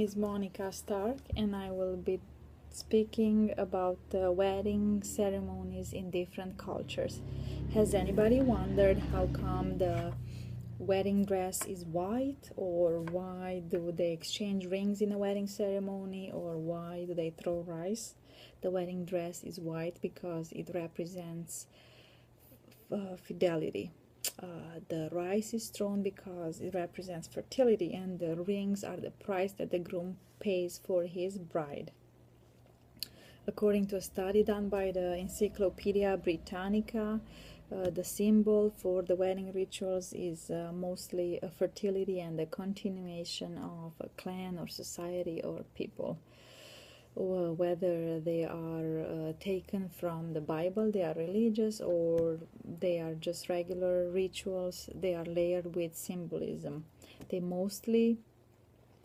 name is Monica Stark, and I will be speaking about the wedding ceremonies in different cultures. Has anybody wondered how come the wedding dress is white, or why do they exchange rings in a wedding ceremony, or why do they throw rice? The wedding dress is white because it represents fidelity. The rice is thrown because it represents fertility, and the rings are the price that the groom pays for his bride. According to a study done by the Encyclopedia Britannica, the symbol for the wedding rituals is mostly a fertility and a continuation of a clan or society or people. Whether they are taken from the Bible, they are religious, or they are just regular rituals, they are layered with symbolism. They mostly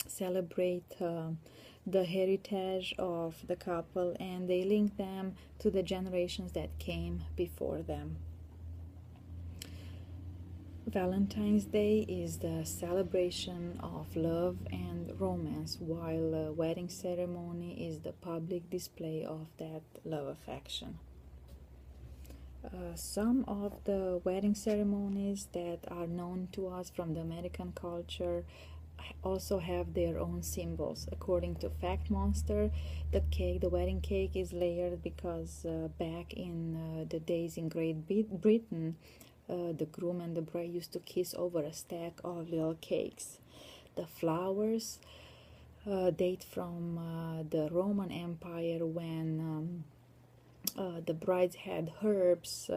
celebrate the heritage of the couple, and they link them to the generations that came before them. Valentine's Day is the celebration of love and romance, while a wedding ceremony is the public display of that love affection. Some of the wedding ceremonies that are known to us from the American culture also have their own symbols. According to Fact Monster, the wedding cake is layered because back in the days in Great Britain, the groom and the bride used to kiss over a stack of little cakes. The flowers date from the Roman Empire, when the brides had herbs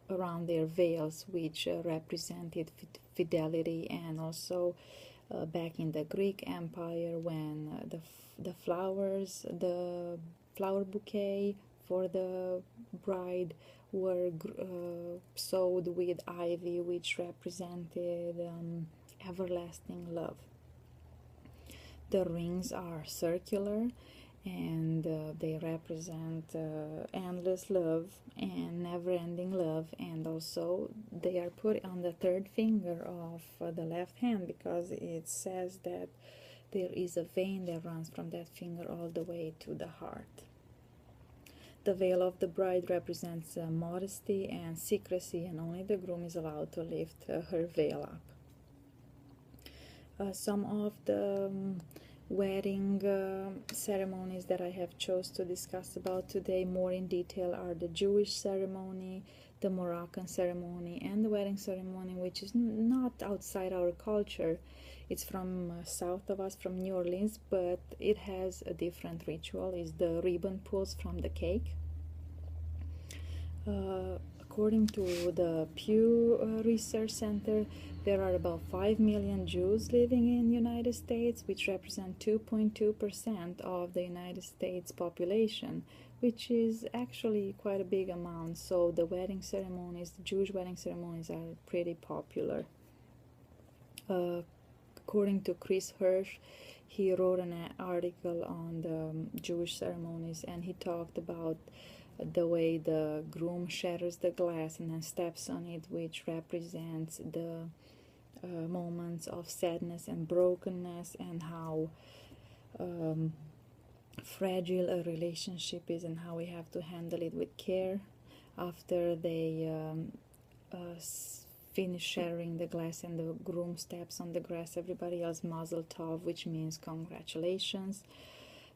around their veils, which represented fidelity, and also back in the Greek Empire, when the flowers, the flower bouquet for the bride were sewed with ivy, which represented everlasting love. The rings are circular, and they represent endless love and never-ending love, and also they are put on the third finger of the left hand because it says that there is a vein that runs from that finger all the way to the heart. The veil of the bride represents modesty and secrecy, and only the groom is allowed to lift her veil up. Some of the wedding ceremonies that I have chose to discuss about today more in detail are the Jewish ceremony, the Moroccan ceremony, and the wedding ceremony, which is not outside our culture. It's from south of us, from New Orleans, but it has a different ritual. It's the ribbon pulls from the cake. According to the Pew Research Center, there are about 5 million Jews living in the United States, which represent 2.2% of the United States population, which is actually quite a big amount. So the wedding ceremonies, the Jewish wedding ceremonies, are pretty popular. According to Chris Hirsch, he wrote an article on the Jewish ceremonies, and he talked about the way the groom shatters the glass and then steps on it, which represents the moments of sadness and brokenness, and how fragile a relationship is, and how we have to handle it with care. After they finish shattering the glass and the groom steps on the grass, everybody else mazel tov, which means congratulations.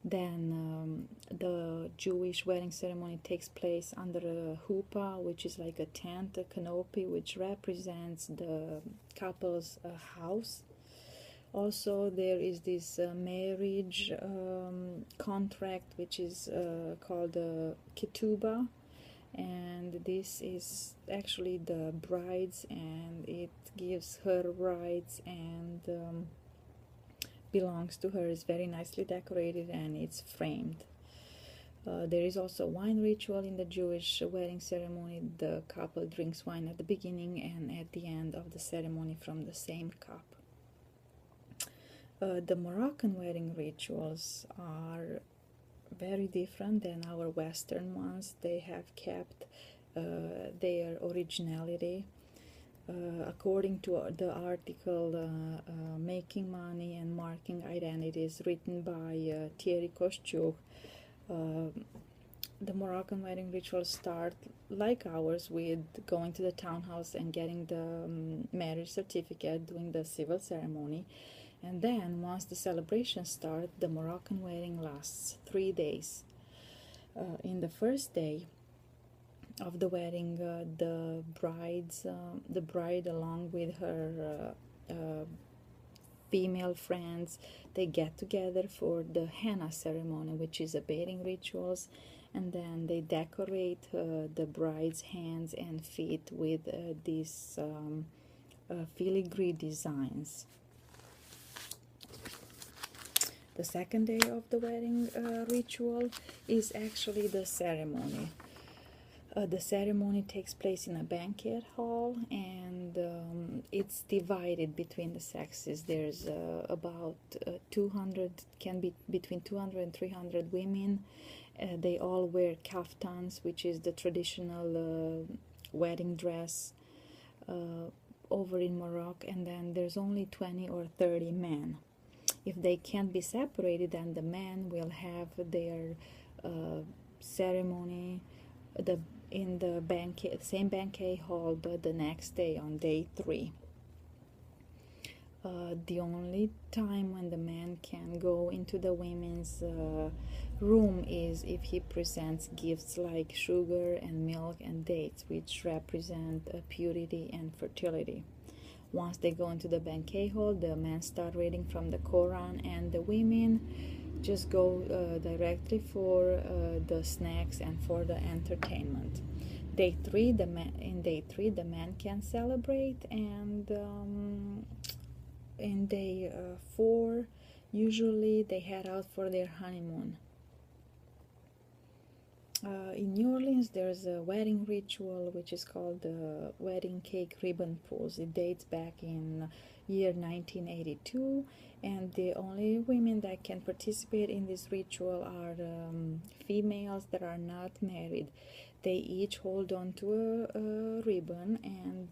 Then the Jewish wedding ceremony takes place under a huppah, which is like a tent, a canopy, which represents the couple's house. Also, there is this marriage contract, which is called the ketubah, and this is actually the bride's, and it gives her rights and belongs to her. Is very nicely decorated, and it's framed. There is also wine ritual in the Jewish wedding ceremony. The couple drinks wine at the beginning and at the end of the ceremony from the same cup. The Moroccan wedding rituals are very different than our Western ones. They have kept their originality. According to the article Making Money and Marking Identities, written by Thierry Koschuk, the Moroccan wedding rituals start like ours, with going to the townhouse and getting the marriage certificate, doing the civil ceremony. And then once the celebration starts, the Moroccan wedding lasts 3 days. In the first day of the wedding, the bride along with her female friends, they get together for the henna ceremony, which is a bathing rituals, and then they decorate the bride's hands and feet with these filigree designs. The second day of the wedding ritual is actually the ceremony. The ceremony takes place in a banquet hall, and it's divided between the sexes. There's about 200, can be between 200 and 300 women. They all wear kaftans, which is the traditional wedding dress over in Morocco, and then there's only 20 or 30 men. If they can't be separated, then the men will have their ceremony in the same banquet hall, but the next day on day 3. The only time when the man can go into the women's room is if he presents gifts like sugar and milk and dates, which represent purity and fertility. Once they go into the banquet hall, the men start reading from the Quran, and the women just go directly for the snacks and for the entertainment. Day 3, in day 3, the men can celebrate, and in day 4, usually they head out for their honeymoon. In New Orleans, there's a wedding ritual which is called the wedding cake ribbon pulls. It dates back in year 1982, and the only women that can participate in this ritual are females that are not married. They each hold on to a ribbon, and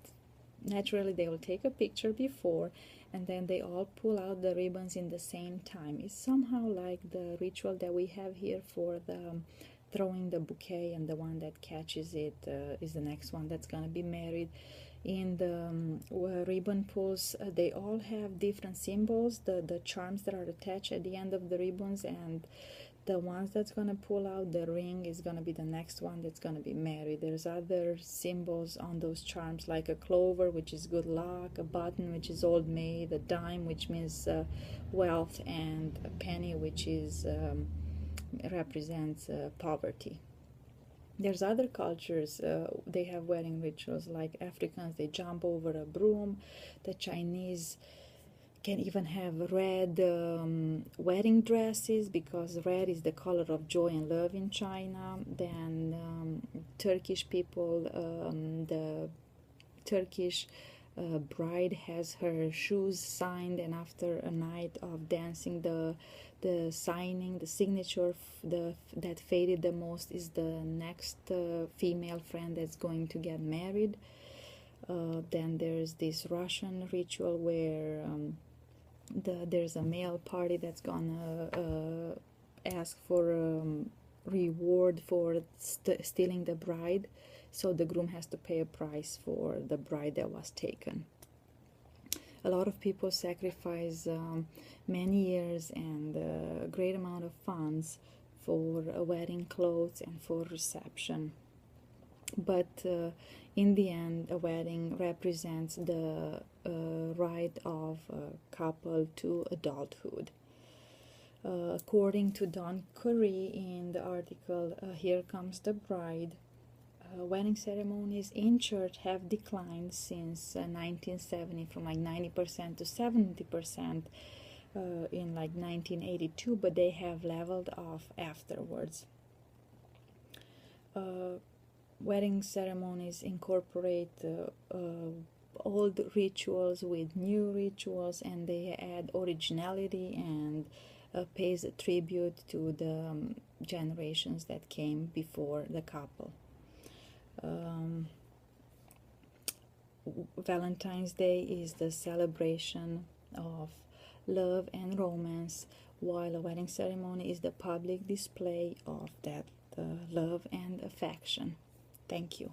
naturally they will take a picture before, and then they all pull out the ribbons in the same time. It's somehow like the ritual that we have here for the throwing the bouquet, and the one that catches it is the next one that's gonna be married. In the ribbon pulls, they all have different symbols, the charms that are attached at the end of the ribbons, and the ones that's gonna pull out the ring is gonna be the next one that's gonna be married. There's other symbols on those charms, like a clover, which is good luck, a button, which is old maid, a dime, which means wealth, and a penny, which is represents poverty. There's other cultures, they have wedding rituals, like Africans, they jump over a broom. The Chinese can even have red wedding dresses, because red is the color of joy and love in China. Then Turkish people, the Turkish bride has her shoes signed, and after a night of dancing, the signing, the signature that faded the most is the next female friend that's going to get married. Then there's this Russian ritual where there's a male party that's gonna ask for reward for stealing the bride, so the groom has to pay a price for the bride that was taken. A lot of people sacrifice many years and a great amount of funds for wedding clothes and for reception. But in the end, a wedding represents the right of a couple to adulthood. According to Don Curry in the article Here Comes the Bride, wedding ceremonies in church have declined since 1970, from like 90% to 70% in like 1982, but they have leveled off afterwards. Wedding ceremonies incorporate old rituals with new rituals, and they add originality and pays a tribute to the generations that came before the couple. Valentine's Day is the celebration of love and romance, while a wedding ceremony is the public display of that love and affection. Thank you.